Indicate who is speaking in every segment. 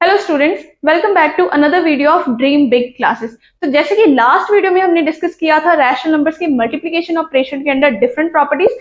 Speaker 1: Hello students, welcome back to another video of dream big classes. तो जैसे कि last video में हमने डिस्कस किया था रैशनल नंबर्स की मल्टीप्लिकेशन ऑपरेशन के अंडर डिफरेंट प्रॉपर्टीज,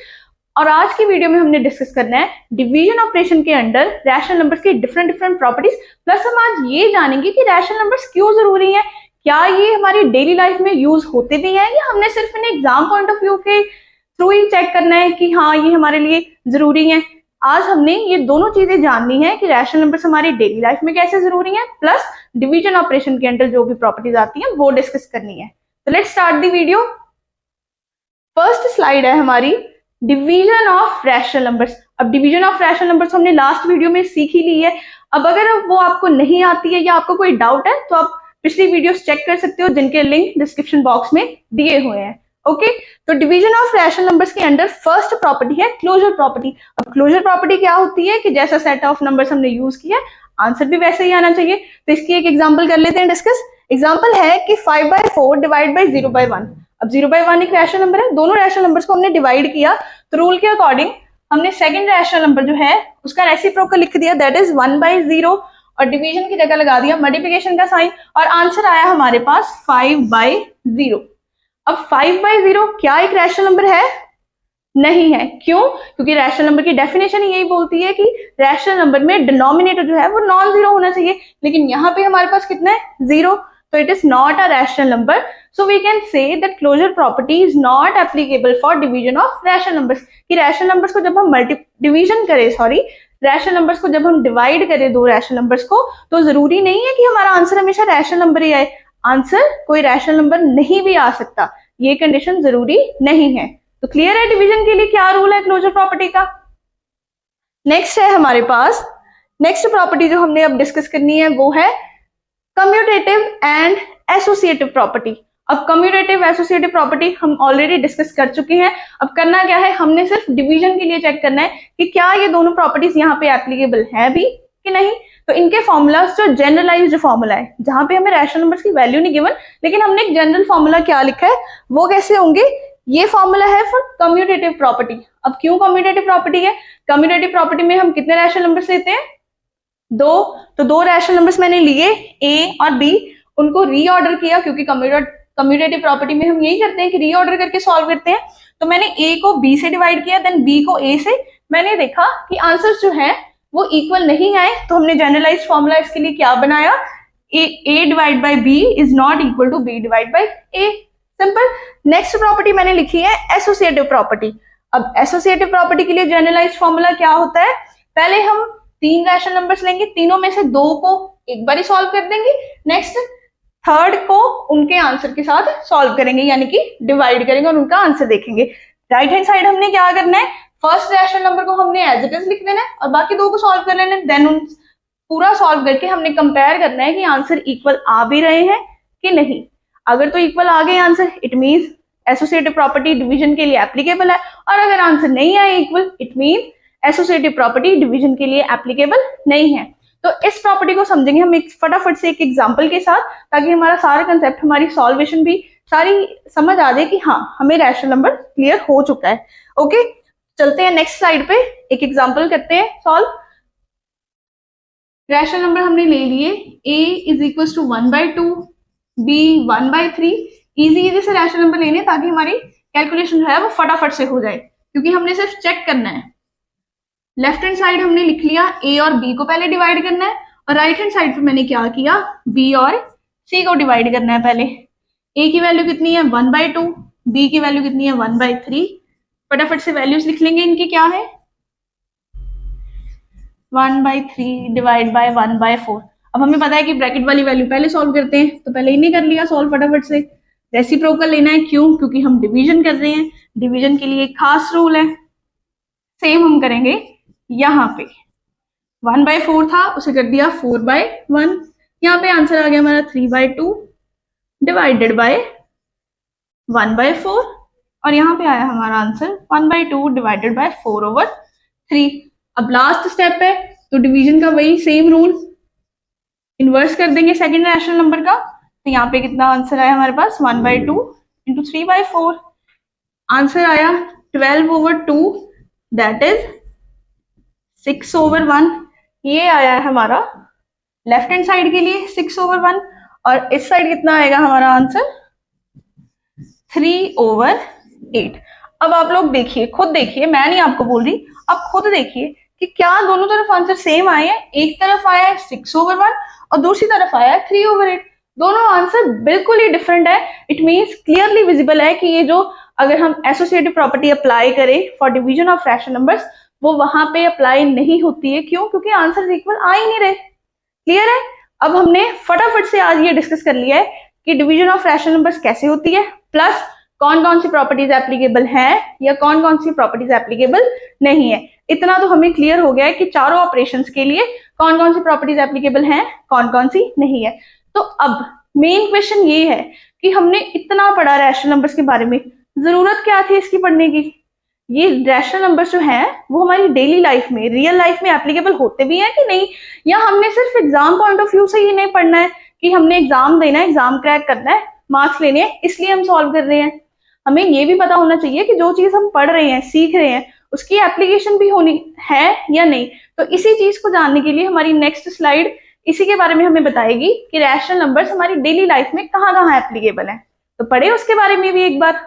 Speaker 1: और आज की वीडियो में हमने डिस्कस करना है डिवीजन ऑपरेशन के अंडर रैशनल नंबर्स की डिफरेंट प्रॉपर्टीज। प्लस हम आज ये जानेंगे कि रैशनल नंबर्स क्यों जरूरी है, क्या ये हमारी डेली लाइफ में यूज होते भी हैं या हमने सिर्फ in exam point of view के थ्रू ही चेक करना है कि हाँ ये हमारे लिए जरूरी है। आज हमने ये दोनों चीजें जाननी है कि रैशनल नंबर्स हमारी डेली लाइफ में कैसे जरूरी है, प्लस डिवीजन ऑपरेशन के अंदर जो भी प्रॉपर्टीज आती हैं वो डिस्कस करनी है। तो let's start the video. First slide है हमारी डिवीजन ऑफ रैशनल नंबर्स। अब डिवीजन ऑफ रैशनल नंबर्स हमने लास्ट वीडियो में सीख ही ली है। अब अगर वो आपको नहीं आती है या आपको कोई डाउट है तो आप पिछली वीडियोस चेक कर सकते हो, जिनके लिंक डिस्क्रिप्शन बॉक्स में दिए हुए हैं। ओके, तो डिवीजन ऑफ रैशनल नंबर्स के अंडर फर्स्ट प्रॉपर्टी है क्लोजर प्रॉपर्टी। अब क्लोजर प्रॉपर्टी क्या होती है कि जैसा सेट ऑफ नंबर्स हमने यूज किया आंसर भी वैसे ही आना चाहिए। तो इसकी एक एग्जांपल कर लेते हैं डिस्कस। एग्जांपल है कि 5/4 डिवाइड बाय 0/1। अब 0/1 एक रैशनल नंबर है, दोनों रैशनल नंबर्स को हमने डिवाइड किया तो रूल के अकॉर्डिंग हमने सेकंड रैशनल नंबर जो है उसका रेसिप्रोकल लिख दिया, दैट इज 1/0, और डिवीजन की जगह लगा दिया मल्टीप्लिकेशन का साइन, और आंसर आया हमारे पास 5/0। अब 5/0 क्या एक रैशनल नंबर है? नहीं है। क्यों? क्योंकि रैशनल नंबर की डेफिनेशन ही यही बोलती है कि रैशनल नंबर में डिनोमिनेटर जो है वो नॉन जीरो होना चाहिए, लेकिन यहाँ पे हमारे पास कितना है? 0, तो it is not a rational number. So we can say that closure property is not applicable for division of rational numbers. कि रैशनल नंबर्स को जब हम रैशनल नंबर्स को जब हम डिवाइड करें दो रैशनल नंबर्स को, तो जरूरी नहीं है कि हमारा आंसर हमेशा रैशनल नंबर ही आए। आंसर कोई रैशनल नंबर नहीं भी आ सकता, ये कंडीशन जरूरी नहीं है। तो क्लियर है डिवीजन के लिए क्या रूल है क्लोजर प्रॉपर्टी का। नेक्स्ट है हमारे पास, नेक्स्ट प्रॉपर्टी जो हमने अब डिस्कस करनी है वो है कम्यूटेटिव एंड एसोसिएटिव प्रॉपर्टी। अब कम्यूटेटिव एसोसिएटिव प्रॉपर्टी हम ऑलरेडी डिस्कस कर चुके हैं। अब करना क्या है, हमने सिर्फ डिवीजन के लिए चेक करना है कि क्या ये दोनों प्रॉपर्टीज यहाँ पे एप्लीकेबल है भी कि नहीं। तो इनके फॉर्मूला जो जनरलाइज्ड फॉर्मूला है, जहां पे हमें रैशनल नंबर्स की वैल्यू नहीं गिवन, लेकिन हमने एक जनरल फॉर्मूला क्या लिखा है वो कैसे होंगे, ये फॉर्मूला है फॉर कम्यूटेटिव प्रॉपर्टी। अब क्यों कम्यूटेटिव प्रॉपर्टी है? कम्यूटेटिव प्रॉपर्टी में हम कितने रैशनल नंबर्स लेते हैं? 2। तो 2 रैशनल नंबर्स मैंने लिए ए और बी, उनको रीऑर्डर किया, क्योंकि कम्यूटेटिव प्रॉपर्टी में हम यही करते हैं कि रीऑर्डर करके सॉल्व करते हैं। तो मैंने ए को बी से डिवाइड किया, देन बी को ए से। मैंने देखा कि आंसर्स जो है वो इक्वल नहीं आए, तो हमने जनरलाइज्ड फॉर्मूला इसके लिए क्या बनाया, A divide by B is not equal to B divide by A. Simple. Next property मैंने लिखी है एसोसिएटिव प्रॉपर्टी। अब एसोसिएटिव प्रॉपर्टी के लिए जनरलाइज्ड फॉर्मूला क्या होता है, पहले हम 3 रैशनल नंबर्स लेंगे, तीनों में से 2 को एक बार ही सॉल्व कर देंगे, नेक्स्ट थर्ड को उनके आंसर के साथ सॉल्व करेंगे, यानी कि डिवाइड करेंगे और उनका आंसर देखेंगे। राइट हैंड साइड हमने क्या करना है, फर्स्ट रैशनल नंबर को हमने एज इट इज लिख देना है और बाकी 2 को सॉल्व कर लेना है। देन उन पूरा सॉल्व करके हमने कंपेयर करना है कि आंसर इक्वल आ भी रहे हैं कि नहीं। अगर तो इक्वल आ गए answer, it means associative property division के लिए एप्लीकेबल है, और अगर आंसर नहीं आए equal, it means associative property division के लिए एप्लीकेबल नहीं है। तो इस प्रॉपर्टी को समझेंगे हम एक फटाफट से एक एग्जांपल के साथ, ताकि हमारा सारा कंसेप्ट, हमारी सॉल्वेशन भी सारी समझ आ जाए कि हाँ हमें रैशनल नंबर क्लियर हो चुका है। ओके, चलते हैं नेक्स्ट स्लाइड पे, एक एग्जांपल करते हैं सॉल्व। रैशनल नंबर हमने ले लिए, a is equal to 1/2, b 1/3। Easy से रैशनल नंबर लेने ताकि हमारी कैलकुलेशन जो है वो फटाफट से हो जाए, क्योंकि हमने सिर्फ चेक करना है। लेफ्ट हैंड साइड हमने लिख लिया a और b को पहले डिवाइड करना है, और राइट हैंड साइड पे मैंने क्या किया, b और c को डिवाइड करना है। पहले a की वैल्यू कितनी है 1/2, b की वैल्यू कितनी है 1/3। फटाफट से वैल्यूज लिख लेंगे इनकी, क्या है 1/3 डिवाइड बाय 1/4। अब हमें पता है कि ब्रैकेट वाली वैल्यू पहले सॉल्व करते हैं, तो पहले इन्हें कर लिया सॉल्व फटाफट से। रेसिप्रोकल लेना है, क्यों? क्योंकि हम डिवीजन कर रहे हैं, डिवीजन के लिए एक खास रूल है। सेम हम करेंगे यहाँ पे, 1/4 था उसे कर दिया 4/1। यहाँ पे आंसर आ गया हमारा 3/2 डिवाइडेड बाय 1/4, और यहाँ पे आया हमारा आंसर 1/2 डिवाइडेड बाय 4/3। अब लास्ट स्टेप है, तो डिवीजन का वही सेम रूल इन्वर्स कर देंगे सेकंड रैशनल नंबर का। तो यहाँ पे कितना आंसर आया हमारे पास, 1/2 इंटू 3/4। आंसर आया 12/2, दैट इज 6/1। ये आया है हमारा लेफ्ट हैंड साइड के लिए 6/1 और इस साइड कितना आएगा हमारा आंसर 3/8। अब आप लोग देखिए, खुद देखिए, मैं नहीं आपको बोल रही, आप खुद देखिए कि क्या दोनों तरफ आंसर सेम आए हैं। एक तरफ आया है 6/1 और दूसरी तरफ आया है 3/8। दोनों आंसर बिल्कुल ही डिफरेंट है। इट मीन्स क्लियरली विजिबल है कि ये जो अगर हम एसोसिएटिव प्रॉपर्टी अप्लाई करें for division of rational numbers वो वहां पे अप्लाई नहीं होती है। क्यों? क्योंकि आंसर इक्वल आ ही नहीं रहे। क्लियर है? अब हमने फटाफट से आज ये डिस्कस कर लिया है कि डिवीजन ऑफ रैशनल नंबर्स कैसे होती है, प्लस कौन कौन सी प्रॉपर्टीज एप्लीकेबल हैं या कौन कौन सी प्रॉपर्टीज एप्लीकेबल नहीं है। इतना तो हमें क्लियर हो गया है कि चारों ऑपरेशंस के लिए कौन कौन सी प्रॉपर्टीज एप्लीकेबल हैं, कौन कौन सी नहीं है। तो अब मेन क्वेश्चन ये है कि हमने इतना पढ़ा रैशनल नंबर्स के बारे में, जरूरत क्या थी इसकी पढ़ने की? ये रैशनल नंबर्स जो हैं वो हमारी डेली लाइफ में, रियल लाइफ में एप्लीकेबल होते भी हैं कि नहीं, या हमने सिर्फ एग्जाम पॉइंट ऑफ व्यू से ही नहीं पढ़ना है कि हमने एग्जाम देना है, एग्जाम क्रैक करना है, मार्क्स लेने हैं इसलिए हम सॉल्व कर रहे हैं। हमें ये भी पता होना चाहिए कि जो चीज हम पढ़ रहे हैं, सीख रहे हैं, उसकी एप्लीकेशन भी होनी है या नहीं। तो इसी चीज को जानने के लिए हमारी नेक्स्ट स्लाइड इसी के बारे में हमें बताएगी कि रैशनल नंबर्स हमारी डेली लाइफ में कहाँ कहाँ एप्लीकेबल है। तो पढ़े उसके बारे में भी एक बार।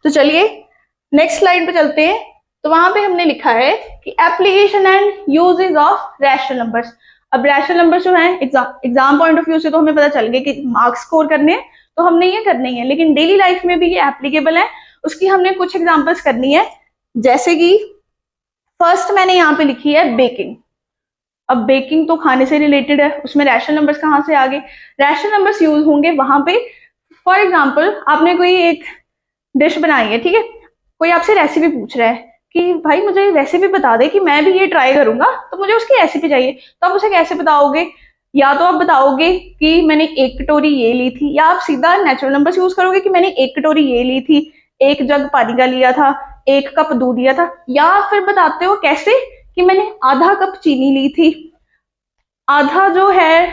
Speaker 1: तो चलिए नेक्स्ट स्लाइड पे चलते हैं। तो वहां पे हमने लिखा है कि application and uses of rational numbers. अब रैशनल नंबर्स जो है एग्जाम पॉइंट ऑफ व्यू से तो हमें पता चल गया कि मार्क्स स्कोर करने हैं, तो हमने ये करनी है, लेकिन डेली लाइफ में भी ये एप्लीकेबल है। उसकी हमने कुछ एग्जांपल्स करनी है, जैसे कि फर्स्ट मैंने यहाँ पे लिखी है बेकिंग। अब बेकिंग तो खाने से रिलेटेड है, उसमें रैशनल नंबर्स कहाँ से आ गए? रैशनल नंबर्स यूज होंगे वहां पे, फॉर एग्जाम्पल आपने कोई एक डिश बनाई है, ठीक है, कोई आपसे रेसिपी पूछ रहा है कि भाई मुझे रेसिपी बता दे कि मैं भी ये ट्राई करूंगा, तो मुझे उसकी रेसिपी चाहिए। तो आप उसे कैसे बताओगे? या तो आप बताओगे कि मैंने 1 कटोरी ये ली थी, या आप सीधा नेचुरल नंबर्स यूज करोगे कि मैंने 1 कटोरी ये ली थी, 1 जग पानी का लिया था, 1 कप दूध लिया था। या फिर बताते हो कैसे कि मैंने आधा कप चीनी ली थी, आधा जो है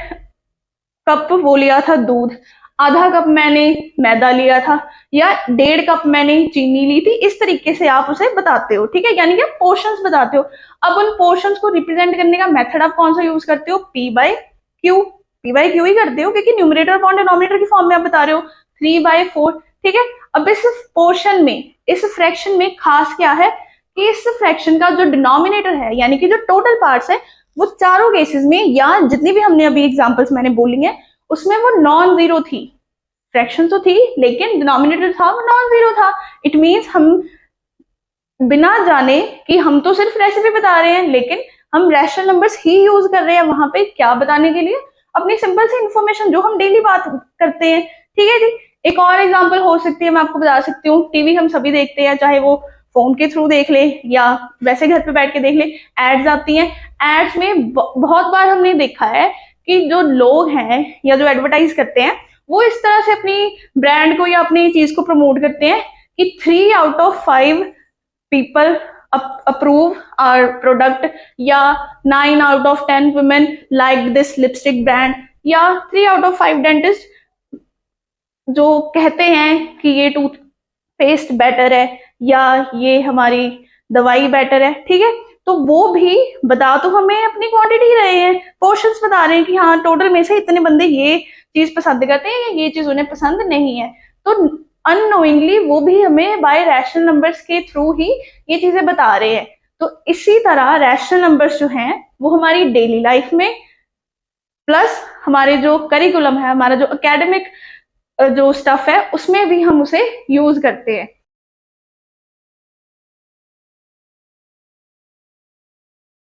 Speaker 1: कप वो लिया था दूध, आधा कप मैंने मैदा लिया था, या 1.5 कप मैंने चीनी ली थी। इस तरीके से आप उसे बताते हो, ठीक है, यानी कि आप पोर्शंस बताते हो। अब उन पोर्शंस को रिप्रेजेंट करने का मेथड आप कौन सा यूज करते हो? P/Q। P/Q ही करते हो, क्योंकि न्यूमरेटर और डिनोमिनेटर की फॉर्म में आप बता रहे हो 3/4, ठीक है। अब इस पोर्शन में, इस फ्रैक्शन में खास क्या है कि इस फ्रैक्शन का जो डिनोमिनेटर है, यानी कि जो टोटल पार्ट्स है, वो चारों केसेस में या जितनी भी हमने अभी एग्जांपल्स मैंने बोली हैं उसमें वो नॉन जीरो थी। फ्रैक्शन तो थी लेकिन डिनोमिनेटर था वो नॉन जीरो था। इट मींस हम बिना जाने कि हम तो सिर्फ रेसिपी बता रहे हैं, लेकिन हम रैशनल नंबर्स ही यूज कर रहे हैं वहां पे, क्या बताने के लिए? अपनी सिंपल सी इंफॉर्मेशन जो हम डेली बात करते हैं, ठीक है जी। एक और एग्जांपल हो सकती है, मैं आपको बता सकती हूँ, टीवी हम सभी देखते हैं, चाहे वो फोन के थ्रू देख ले या वैसे घर पे बैठ के देख ले, एड्स आती हैं। एड्स में बहुत बार हमने देखा है कि जो लोग हैं या जो एडवर्टाइज करते हैं वो इस तरह से अपनी ब्रांड को या अपनी चीज को प्रमोट करते हैं कि 3 out of 5 people approve our product, या 9 out of 10 women like this lipstick brand, या 3 out of 5 डेंटिस्ट जो कहते हैं कि ये टूथपेस्ट बेटर है या ये हमारी दवाई बेटर है, ठीक है। तो वो भी बता तो हमें अपनी क्वांटिटी रहे हैं, पोर्शंस बता रहे हैं कि हाँ टोटल में से इतने बंदे ये चीज पसंद करते हैं या ये चीज उन्हें पसंद नहीं है। तो अननोइंगली वो भी हमें बाय रैशनल नंबर्स के थ्रू ही ये चीजें बता रहे हैं। तो इसी तरह रैशनल नंबर्स जो हैं वो हमारी डेली लाइफ में प्लस हमारे जो करिकुलम है, हमारा जो एकेडमिक जो स्टफ है, उसमें भी हम उसे यूज करते हैं।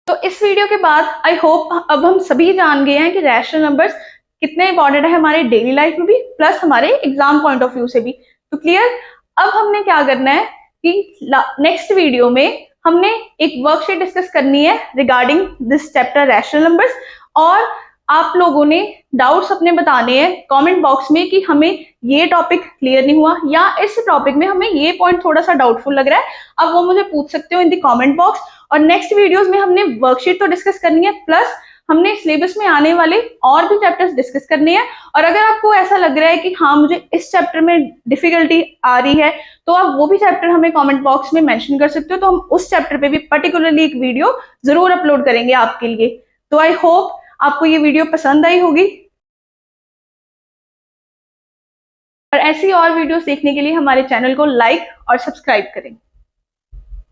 Speaker 1: तो इस वीडियो के बाद आई होप अब हम सभी जान गए हैं कि रैशनल नंबर्स कितने इंपॉर्टेंट है हमारे डेली लाइफ में भी प्लस हमारे एग्जाम पॉइंट ऑफ व्यू से भी। तो क्लियर। अब हमने क्या करना है कि नेक्स्ट वीडियो में हमने एक वर्कशीट डिस्कस करनी है regarding this chapter rational numbers, और आप लोगों ने डाउट्स अपने बताने हैं कमेंट बॉक्स में कि हमें ये टॉपिक क्लियर नहीं हुआ या इस टॉपिक में हमें ये पॉइंट थोड़ा सा डाउटफुल लग रहा है। अब वो मुझे पूछ सकते हो इन द कमेंट बॉक्स। और नेक्स्ट वीडियोस में हमने वर्कशीट तो डिस्कस करनी है, प्लस हमने सिलेबस में आने वाले और भी चैप्टर्स डिस्कस करने हैं। और अगर आपको ऐसा लग रहा है कि हाँ मुझे इस चैप्टर में डिफिकल्टी आ रही है, तो आप वो भी चैप्टर हमें कमेंट बॉक्स में मेंशन कर सकते हो, तो हम उस चैप्टर पे भी पर्टिकुलरली एक वीडियो जरूर अपलोड करेंगे आपके लिए। तो आई होप आपको ये वीडियो पसंद आई होगी और ऐसी और वीडियोस देखने के लिए हमारे चैनल को लाइक और सब्सक्राइब करें।